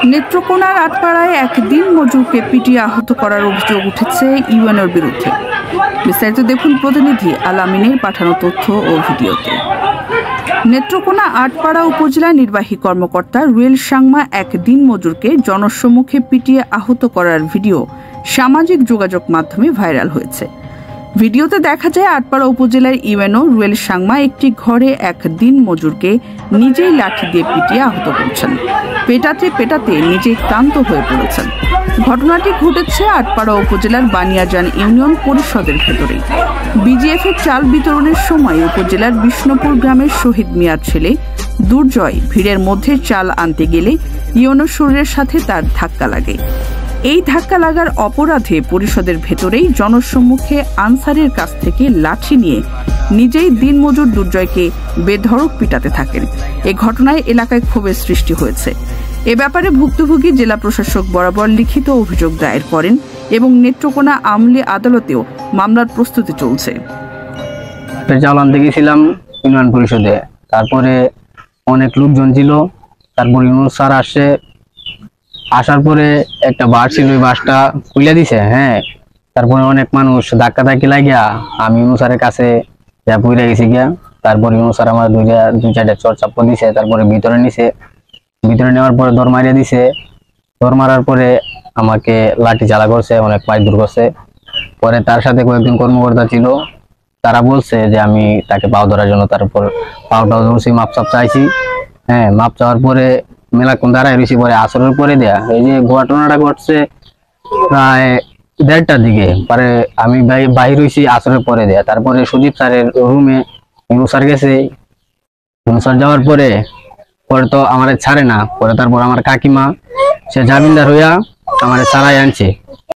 নেত্রকোনার আটপাড়ায় একদিন মজুরকে পিটিয়ে আহত করার অভিযোগ উঠেছে ইউএনওর বিরুদ্ধে। বিস্তারিত দেখুন প্রতিনিধি আলামিনের পাঠানো তথ্য ও ভিডিওতে। নেত্রকোনা আটপাড়া উপজেলা নির্বাহী কর্মকর্তা রুয়েল সাংমা একদিন মজুরকে জনসম্মুখে পিটিয়ে আহত করার ভিডিও সামাজিক যোগাযোগ মাধ্যমে ভাইরাল হয়েছে। ভিডিওতে দেখা যায় আটপাড়া উপজেলার ইউএনও রুয়েল সাংমা একটি ঘরে একদিন মজুরকে নিজেই লাঠি দিয়ে পিটিয়ে আহত করছেন। পেটাতে পেটাতে নিজেই ক্লান্ত হয়ে পড়েছেন। ঘটনাটি ঘটেছে আটপাড়া উপজেলার বানিয়াজান ইউনিয়ন পরিষদের ভেতরে। বিজিএফের চাল বিতরণের সময় উপজেলার বিষ্ণুপুর গ্রামের শহীদ মিয়ার ছেলে দুর্জয় ভিড়ের মধ্যে চাল আনতে গেলে ইউএনও শরীরের সাথে তার ধাক্কা লাগে। এই ধাক্কা লাগার অপরাধে পরিষদের ভেতরেই জনসম্মুখে আনসারের কাছ থেকে লাঠি নিয়ে নিজেই দিনমজুর দুর্জয়কে বেধড়ক পিটাতে থাকেন। এ ঘটনায় এলাকায় ক্ষোভের সৃষ্টি হয়েছে। এ ব্যাপারে ভুক্তভোগী জেলা প্রশাসক বরাবর লিখিত অভিযোগ দায়ের করেন এবং নেত্রকোনা আমলি আদালতেও মামলার প্রস্তুতি চলছে। চাল আনতে গেছিলাম ইউনিয়ন পরিষদে, তারপরে অনেক লোকজন ছিল, তারপর ইউনুস স্যার আসছে, আসার পরে একটা বাস ছিল, ওই বাসটা খুলে দিছে। তারপরে অনেক মানুষ ধাক্কা ধাক্কি লাগিয়া আমি ইউনুস স্যারের কাছে যা পুড়ে গেছি গিয়া। তারপর ইউনুস স্যার আমার দুই চারটা চর চাপ্পল দিছে, তারপরে ভিতরে নিছে, ভিতরে নেওয়ার পরে দর মারিয়া দিছে। দর মারার পরে আমাকে লাঠি চালা করছে, অনেক মারধর করছে। পরে তার সাথে কয়েকজন কর্মকর্তা ছিল, তারা বলছে যে আমি তাকে পাও ধরার জন্য, তারপর পাওটাও ধরছি, মাপ চাপ চাইছি। মাপ চাওয়ার পরে মেলাক্ষণ দাঁড়ায় রয়েছি। পরে আসরের পরে দেয়া এই যে ঘটনাটা ঘটছে প্রায় 1:30টার দিকে। পরে আমি বাহির হয়েছি আসরের পরে দেয়া। তারপরে সুদীপ স্যারের রুমে ইউনুস স্যার গেছে। ইউনুস স্যার যাওয়ার পরে তো আমার ছাড়ে না। পরে তারপর আমার কাকিমা সে জামিনদার হইয়া আমার ছাড়াই আনছে।